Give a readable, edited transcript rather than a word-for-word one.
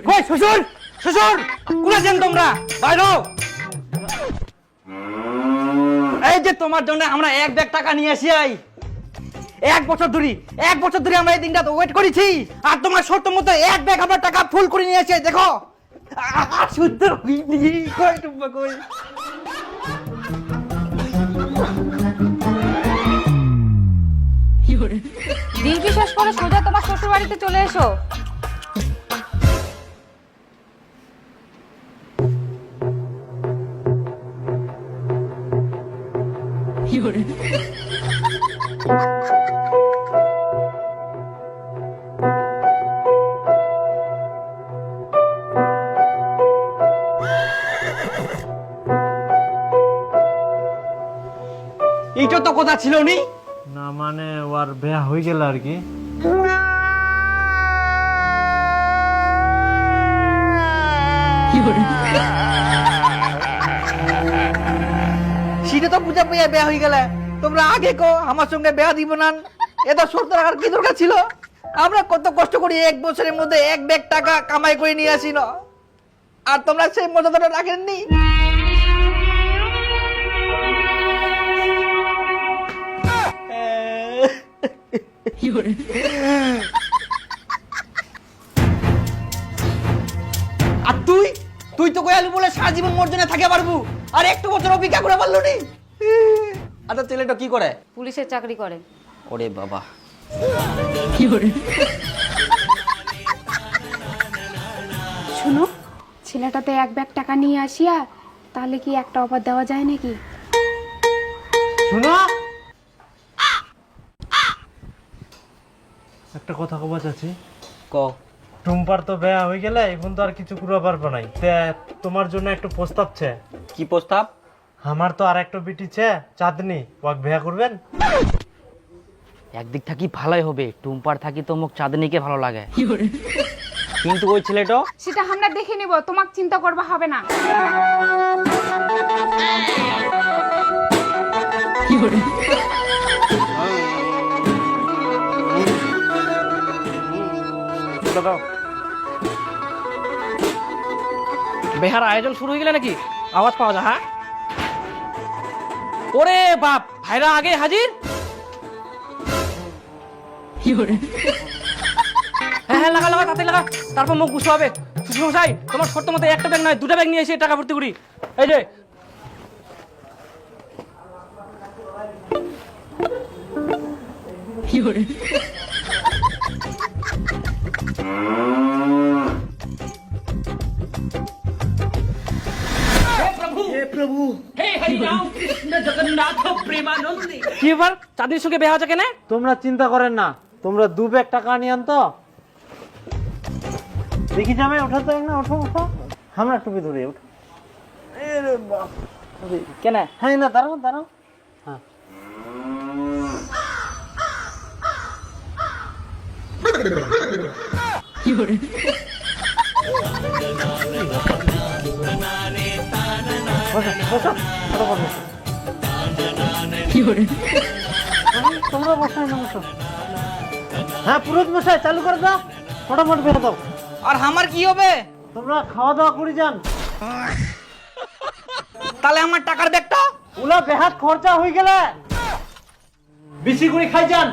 কই শ্বশুর শ্বশুর কোথায় আছেন তোমরা বাইরে এই যে তোমার জন্য আমরা 1 ব্যাগ টাকা নিয়ে আসি আই 1 বছর ধরে আমরা এই দিনটা তো ওয়েট করেছি আর তোমার শর্ত মতো 1 ব্যাগ আমরা টাকা ফুল করে নিয়ে আসি দেখো শুদ্ধ কই টুম্বা কই দিন কি শেষ করে সোজা তোমার শ্বশুর বাড়িতে চলে এসো। এইটা তো কথা ছিল নি না মানে ওর বিয়া হয়ে গেল আর কি সেটা তো পূজা পেয়ে বিয়া হয়ে গেলে তোমরা আগে কো আমার সঙ্গে বিয়া দিব না এটা শর্ত রাখার কি দরকার ছিল আমরা কত কষ্ট করি 1 বছরের মধ্যে 1 ব্যাগ টাকা কামাই করে নিয়ে আসিল আর তোমরা সেই মর্যাদাটা রাখেননি আর তুই তো কয়ালু বলে সারা জীবন মর্জনে থাকে পারবো আর একটু বছর অপেক্ষা করে পারলো নি আচ্ছা ছেলেটা কি করে পুলিশের চাকরি করে। ওরে বাবা শুনো ছেলেটাতে 1 ব্যাগ টাকা নিয়ে আসিয়া তাহলে কি একটা অফার দেওয়া যায় নাকি? শুনো একটা কথা কবা চাচ্ছি ক টুম্পার তো বিয়া হয়ে গেলে এখন তো আর কিছু করা পারবো নাই তে তোমার জন্য একটা প্রস্তাব ছে কি প্রস্তাব আমার তো আর একটা বিটি ছে চাঁদনি ওকে বিয়া করবেন একদিক থাকি ভালোই হবে টুম্পার থাকি তো মোক চাঁদনিকে ভালো লাগে কিন্তু ওই ছেলেটা সেটা আমরা দেখে নেব তোমাকে চিন্তা করবা হবে না। বেহার আয়োজন শুরু হয়ে গেলে নাকি আওয়াজ পাওয়া যায় হ্যাঁ ওরে বাপ ভাইরা আগে হাজির হ্যাঁ হ্যাঁ লাগা লাগা তাতে লাগা তারপর মুখ গুছতে হবে শ্বশুরমশাই তোমার শর্ত মতো একটা ব্যাগ নয় 2টা ব্যাগ নিয়ে এসে টাকা ভর্তি করি এই যে কি ব্যাপার চাঁদনির সঙ্গে বিয়ে হচ্ছে কেন তোমরা চিন্তা করেন না তোমরা 2 ব্যাগ টাকা নিয়ে আনতো দেখি যাবে ওঠা তো না ওঠো ওঠো আমরা টুপি ধরে ওঠো আরে বাপ কেন হ্যাঁ না দাঁড়াও দাঁড়াও হ্যাঁ তোমরা বসো না বসো হ্যাঁ পুরোহিত মশাই চালু করে দাও ফটাফট বের দাও আর আমার কি হবে তোমরা খাওয়া দাওয়া করে যান তাহলে আমার টাকার ব্যাগটা ওলা বেহাত খরচা হয়ে গেলে বেশি করে খাই যান